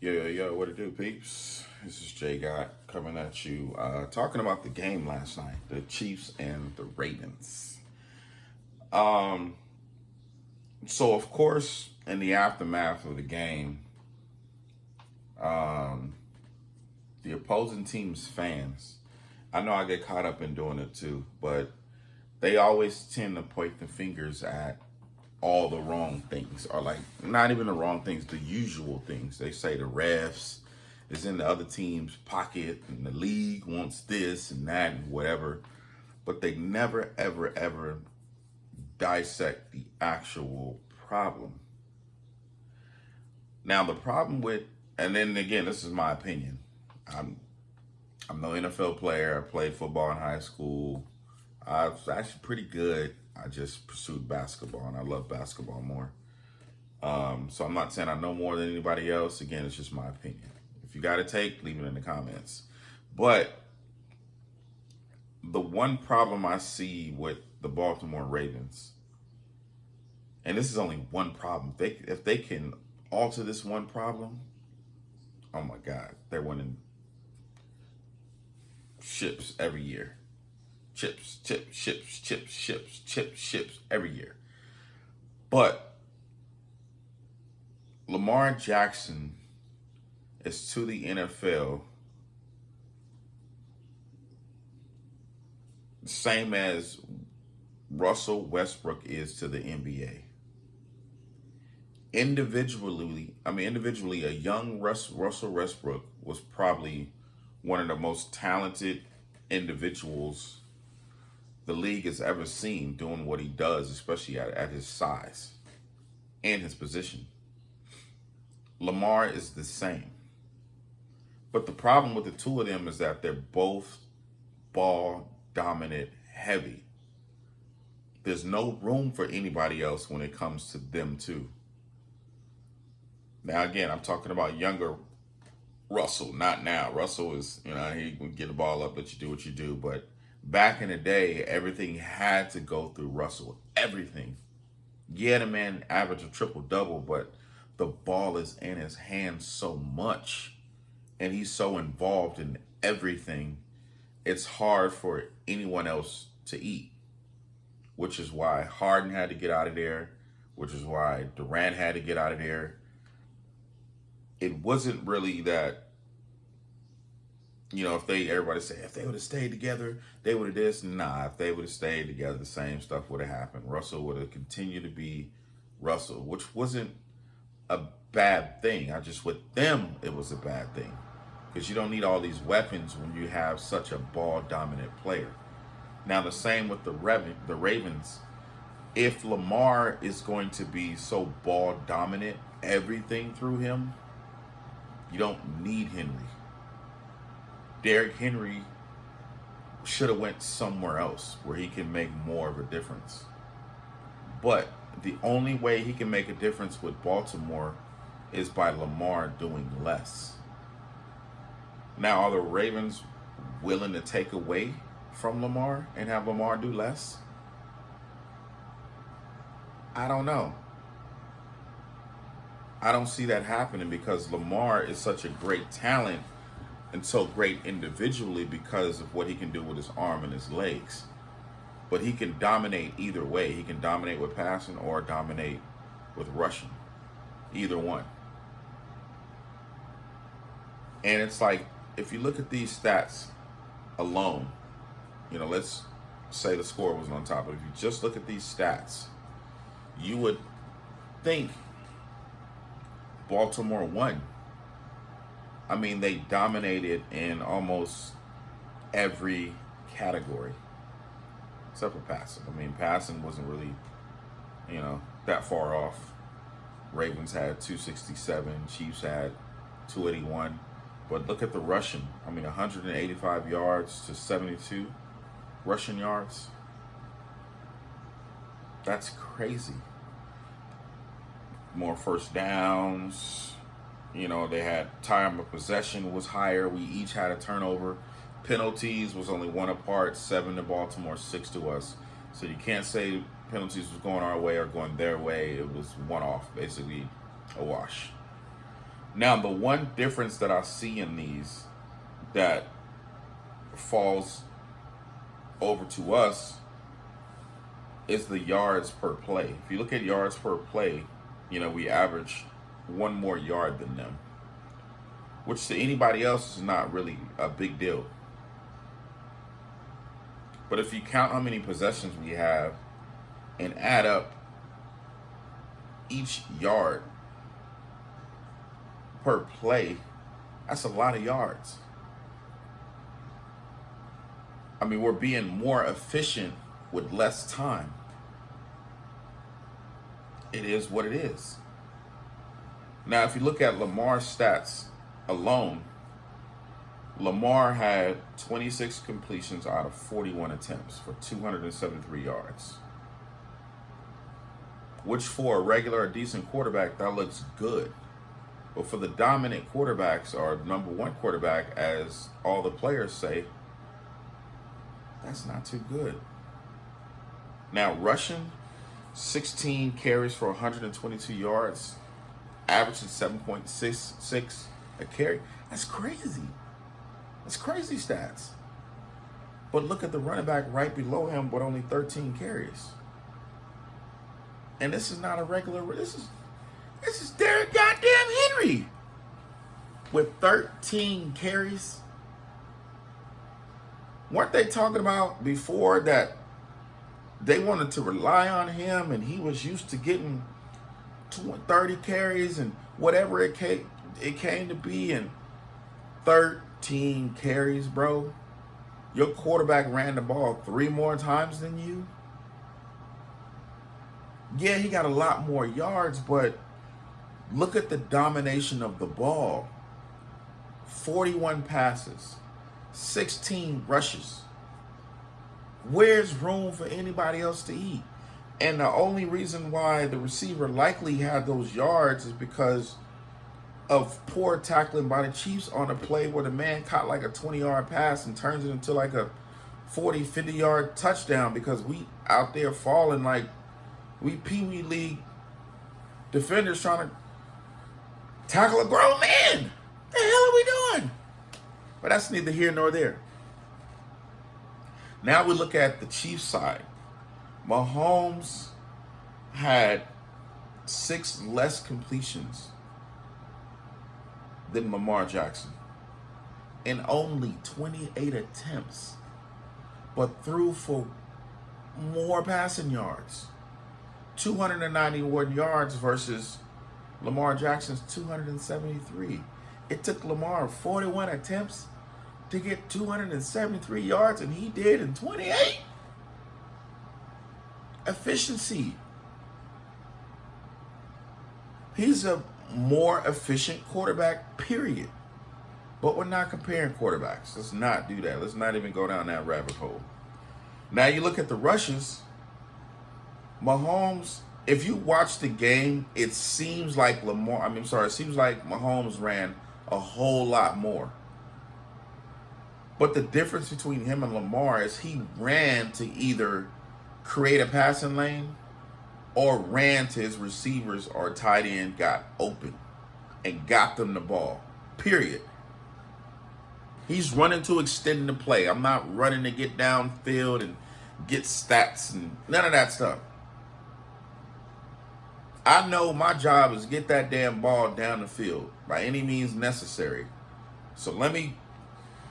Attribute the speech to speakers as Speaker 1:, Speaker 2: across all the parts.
Speaker 1: Yo, what it do, peeps? This is Jay Gott coming at you, talking about the game last night, the Chiefs and the Ravens. Um, so of course, in the aftermath of the game, um, the opposing team's fans, I know I get caught up in doing it too, but they always tend to point the fingers at all the wrong things, or like not even the wrong things, the usual things. They say the refs is in the other team's pocket and the league wants this and that and whatever, but they never ever dissect the actual problem. Now the problem with, and then again, this is my opinion. I'm I'm no NFL player. I played football in high school. I was actually pretty good. I just pursued basketball, and I love basketball more. So I'm not saying I know more than anybody else. Again, it's just my opinion. If you got a take, leave it in the comments. But the one problem I see with the Baltimore Ravens, and this is only one problem, if they can alter this one problem, oh my God, they're winning ships every year. Chips every year. But Lamar Jackson is to the NFL the same as Russell Westbrook is to the NBA. Individually, a young Russell Westbrook was probably one of the most talented individuals the league has ever seen doing what he does, especially at his size and his position. Lamar is the same. But the problem with the two of them is that they're both ball dominant heavy. There's no room for anybody else when it comes to them two. Now, again, I'm talking about younger Russell, not now. Russell is, he can get the ball up, let you do what you do. But back in the day, everything had to go through Russell. Everything. Yeah, the man averaged a triple-double, but the ball is in his hands so much, and he's so involved in everything, it's hard for anyone else to eat, which is why Harden had to get out of there, which is why Durant had to get out of there. It wasn't really that, everybody say, if they would have stayed together, they would have this. Nah, if they would have stayed together, the same stuff would have happened. Russell would have continued to be Russell, which wasn't a bad thing. With them, it was a bad thing. Because you don't need all these weapons when you have such a ball-dominant player. Now, the same with the Ravens. If Lamar is going to be so ball-dominant, everything through him, you don't need Henry. Derrick Henry should have went somewhere else where he can make more of a difference. But the only way he can make a difference with Baltimore is by Lamar doing less. Now, are the Ravens willing to take away from Lamar and have Lamar do less? I don't know. I don't see that happening because Lamar is such a great talent and so great individually because of what he can do with his arm and his legs. But he can dominate either way. He can dominate with passing or dominate with rushing. Either one. And it's like, if you look at these stats alone, let's say the score was on top, but if you just look at these stats, you would think Baltimore won. They dominated in almost every category except for passing. Passing wasn't really, that far off. Ravens had 267, Chiefs had 281. But look at the rushing. 185 yards to 72 rushing yards. That's crazy. More first downs. They had time of possession was higher. We each had a turnover. Penalties was only one apart, 7 to Baltimore, 6 to us. So you can't say penalties was going our way or going their way. It was one off, basically a wash. Now, the one difference that I see in these that falls over to us is the yards per play. If you look at yards per play, we average one more yard than them, which to anybody else is not really a big deal. But if you count how many possessions we have and add up each yard per play, that's a lot of yards. I mean, we're being more efficient with less time. It is what it is. Now, if you look at Lamar's stats alone, Lamar had 26 completions out of 41 attempts for 273 yards. Which for a regular or decent quarterback, that looks good. But for the dominant quarterbacks, or number one quarterback, as all the players say, that's not too good. Now, rushing, 16 carries for 122 yards, averaging 7.66 a carry. That's crazy. That's crazy stats. But look at the running back right below him with only 13 carries. And this is not a regular, this is Derrick goddamn Henry with 13 carries. Weren't they talking about before that they wanted to rely on him and he was used to getting 30 carries and whatever it came to be, and 13 carries, bro? Your quarterback ran the ball 3 more times than you? Yeah, he got a lot more yards, but look at the domination of the ball. 41 passes, 16 rushes. Where's room for anybody else to eat? And the only reason why the receiver likely had those yards is because of poor tackling by the Chiefs on a play where the man caught like a 20-yard pass and turns it into like a 40, 50-yard touchdown, because we out there falling like we Pee Wee League defenders trying to tackle a grown man. The hell are we doing? But that's neither here nor there. Now we look at the Chiefs side. Mahomes had 6 less completions than Lamar Jackson in only 28 attempts, but threw for more passing yards. 291 yards versus Lamar Jackson's 273. It took Lamar 41 attempts to get 273 yards, and he did in 28. Efficiency. He's a more efficient quarterback, period. But we're not comparing quarterbacks. Let's not do that. Let's not even go down that rabbit hole. Now you look at the rushes. Mahomes, if you watch the game, it seems like it seems like Mahomes ran a whole lot more. But the difference between him and Lamar is he ran to either create a passing lane or ran to his receivers or tight end got open and got them the ball, period. He's running to extend the play. I'm not running to get downfield and get stats and none of that stuff. I know my job is get that damn ball down the field by any means necessary. So let me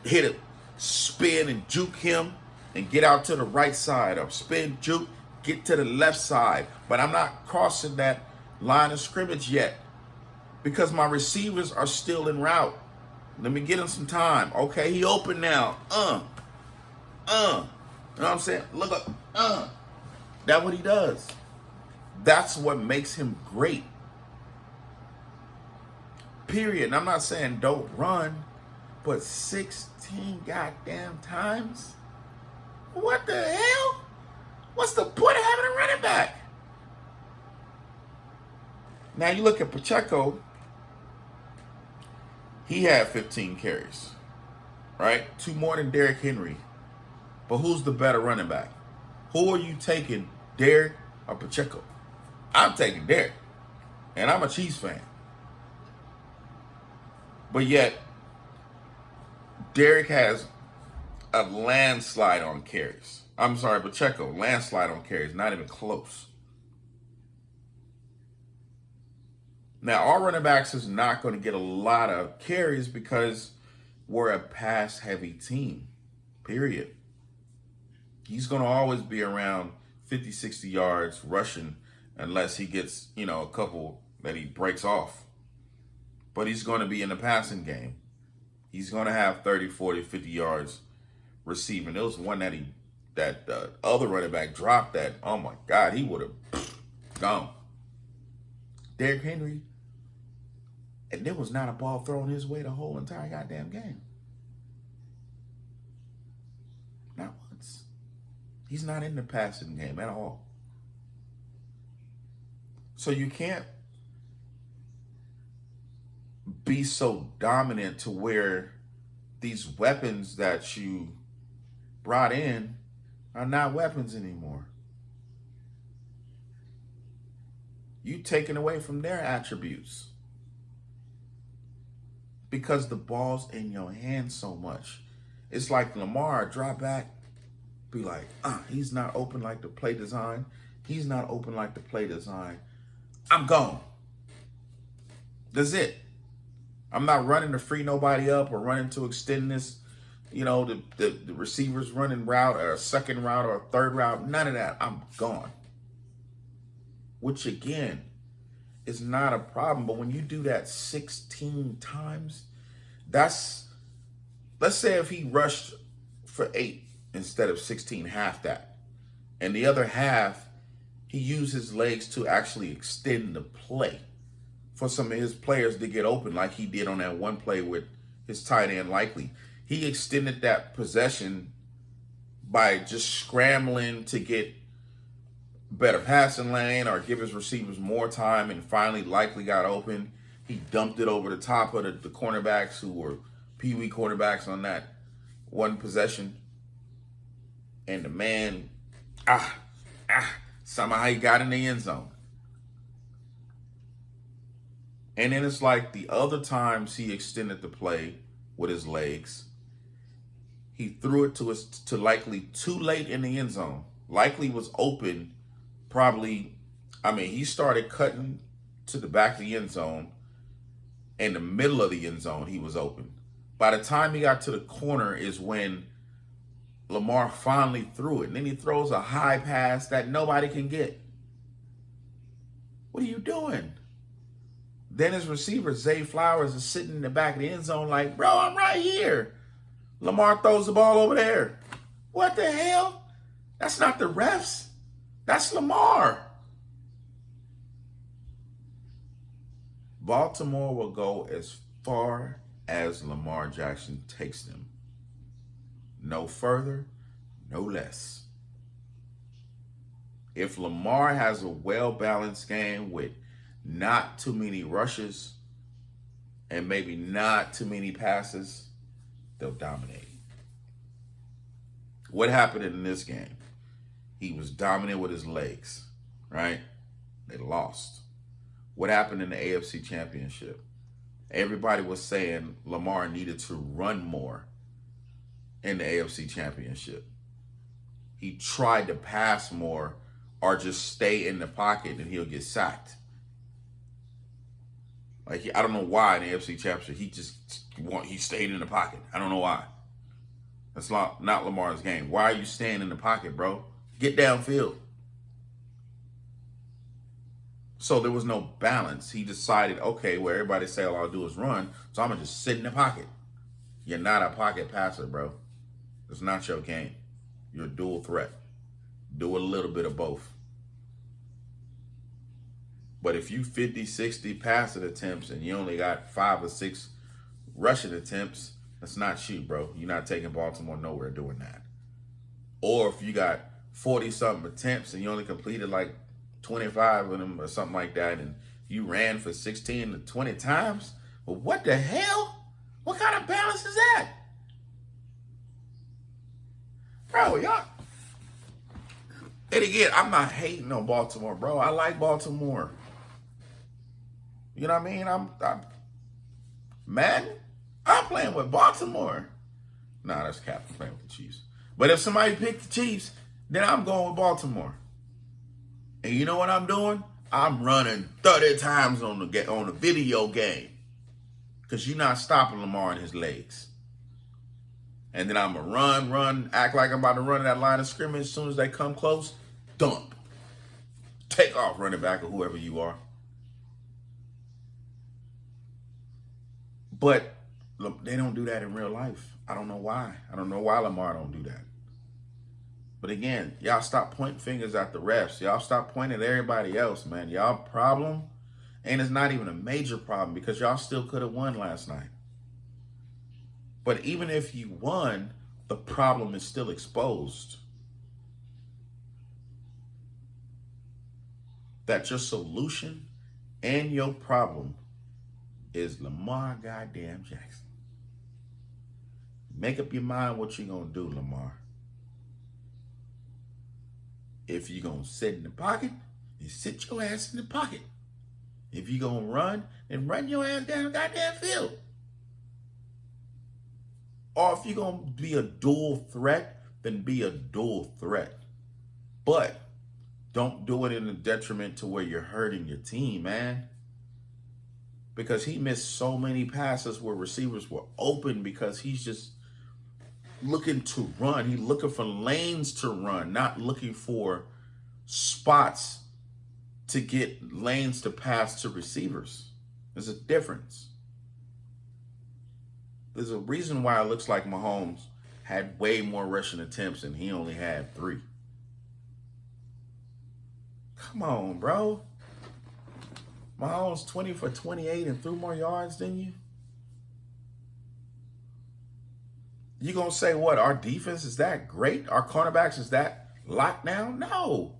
Speaker 1: hit it, spin and juke him and get out to the right side, or spin, juke, get to the left side. But I'm not crossing that line of scrimmage yet because my receivers are still en route. Let me get him some time. Okay, he open now. You know what I'm saying? Look up. That's what he does. That's what makes him great. Period. And I'm not saying don't run, but 16 goddamn times? What the hell? What's the point of having a running back? Now you look at Pacheco. He had 15 carries, right? 2 more than Derrick Henry. But who's the better running back? Who are you taking, Derrick or Pacheco? I'm taking Derrick, and I'm a Chiefs fan. But yet, Derek has a landslide on carries. I'm sorry, Pacheco, landslide on carries, not even close. Now, our running backs is not going to get a lot of carries because we're a pass-heavy team, period. He's going to always be around 50, 60 yards rushing unless he gets, a couple that he breaks off. But he's going to be in the passing game. He's going to have 30, 40, 50 yards receiving. There was one that other running back dropped that, oh my God, he would have gone. Derrick Henry, and there was not a ball thrown his way the whole entire goddamn game. Not once. He's not in the passing game at all. So you can't be so dominant to where these weapons that you brought in are not weapons anymore. You taking away from their attributes because the ball's in your hand so much. It's like Lamar, drop back, be like, he's not open like the play design. He's not open like the play design. I'm gone. That's it. I'm not running to free nobody up or running to extend this, the receivers running route or a second route or a third route. None of that. I'm gone. Which, again, is not a problem. But when you do that 16 times, let's say if he rushed for 8 instead of 16, half that. And the other half, he used his legs to actually extend the play for some of his players to get open like he did on that one play with his tight end Likely. He extended that possession by just scrambling to get better passing lane or give his receivers more time, and finally Likely got open. He dumped it over the top of the cornerbacks who were peewee cornerbacks on that one possession. And the man, somehow he got in the end zone. And then it's like the other times he extended the play with his legs, he threw it to Likely too late in the end zone. Likely was open probably, he started cutting to the back of the end zone. In the middle of the end zone, he was open. By the time he got to the corner is when Lamar finally threw it. And then he throws a high pass that nobody can get. What are you doing? Then his receiver, Zay Flowers, is sitting in the back of the end zone like, bro, I'm right here. Lamar throws the ball over there. What the hell? That's not the refs. That's Lamar. Baltimore will go as far as Lamar Jackson takes them. No further, no less. If Lamar has a well-balanced game with not too many rushes and maybe not too many passes, they'll dominate. What happened in this game? He was dominant with his legs, right? They lost. What happened in the AFC Championship? Everybody was saying Lamar needed to run more in the AFC Championship. He tried to pass more or just stay in the pocket and he'll get sacked. Like, I don't know why in the AFC Championship he stayed in the pocket. I don't know why. That's not Lamar's game. Why are you staying in the pocket, bro? Get downfield. So there was no balance. He decided, okay, well, everybody say all I'll do is run, so I'm going to just sit in the pocket. You're not a pocket passer, bro. It's not your game. You're a dual threat. Do a little bit of both. But if you 50, 60 passing attempts and you only got 5 or 6 rushing attempts, that's not you, bro. You're not taking Baltimore nowhere doing that. Or if you got 40-something attempts and you only completed like 25 of them or something like that, and you ran for 16 to 20 times, well, what the hell? What kind of balance is that? Bro, y'all. And again, I'm not hating on Baltimore, bro. I like Baltimore. You know what I mean? Madden? I'm playing with Baltimore. Nah, that's cap. I'm playing with the Chiefs. But if somebody picked the Chiefs, then I'm going with Baltimore. And you know what I'm doing? I'm running 30 times on the video game. Because you're not stopping Lamar in his legs. And then I'm going to run, act like I'm about to run that line of scrimmage. As soon as they come close, dump. Take off, running back, or whoever you are. But look, they don't do that in real life. I don't know why. I don't know why Lamar don't do that. But again, y'all stop pointing fingers at the refs. Y'all stop pointing at everybody else, man. Y'all problem, and it's not even a major problem because y'all still could have won last night. But even if you won, the problem is still exposed. That your solution and your problem is Lamar goddamn Jackson. Make up your mind what you're going to do, Lamar. If you're going to sit in the pocket, then sit your ass in the pocket. If you're going to run, then run your ass down the goddamn field. Or if you're going to be a dual threat, then be a dual threat. But don't do it in a detriment to where you're hurting your team, man. Because he missed so many passes where receivers were open because he's just looking to run. He's looking for lanes to run, not looking for spots to get lanes to pass to receivers. There's a difference. There's a reason why it looks like Mahomes had way more rushing attempts and he only had 3. Come on, bro. Mahomes 20 for 28 and threw more yards than you? You gonna say what? Our defense is that great? Our cornerbacks is that locked down? No.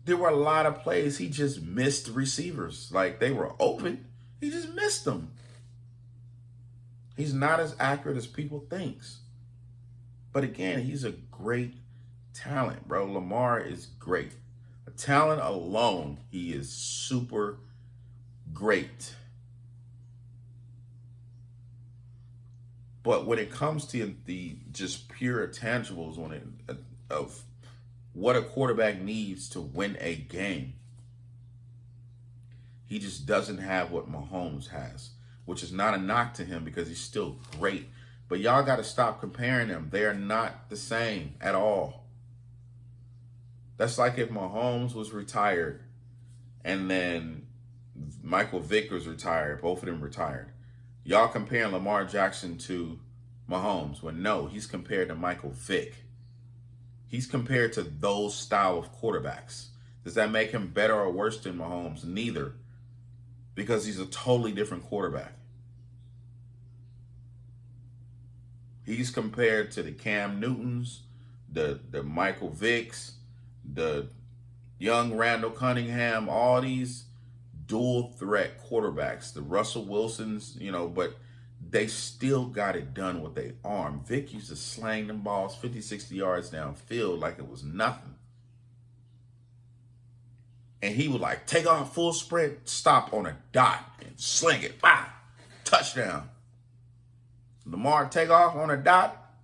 Speaker 1: There were a lot of plays he just missed receivers. Like they were open. He just missed them. He's not as accurate as people thinks. But again, he's a great talent, bro. Lamar is great. A talent alone, he is super great. But when it comes to the just pure tangibles of what a quarterback needs to win a game, he just doesn't have what Mahomes has, which is not a knock to him because he's still great. But y'all got to stop comparing them. They are not the same at all. That's like if Mahomes was retired and then Michael Vick was retired. Both of them retired. Y'all comparing Lamar Jackson to Mahomes. Well, no, he's compared to Michael Vick. He's compared to those style of quarterbacks. Does that make him better or worse than Mahomes? Neither. Because he's a totally different quarterback. He's compared to the Cam Newtons, the Michael Vicks, the young Randall Cunningham, all these dual threat quarterbacks, the Russell Wilsons, but they still got it done with their arm. Vic used to slang them balls 50, 60 yards downfield like it was nothing. And he would take off full sprint, stop on a dot, and sling it. Bah! Touchdown. Lamar take off on a dot,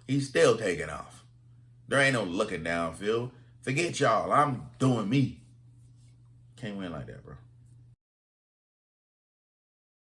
Speaker 1: he's still taking off. There ain't no looking downfield. Forget y'all. I'm doing me. Can't win like that, bro.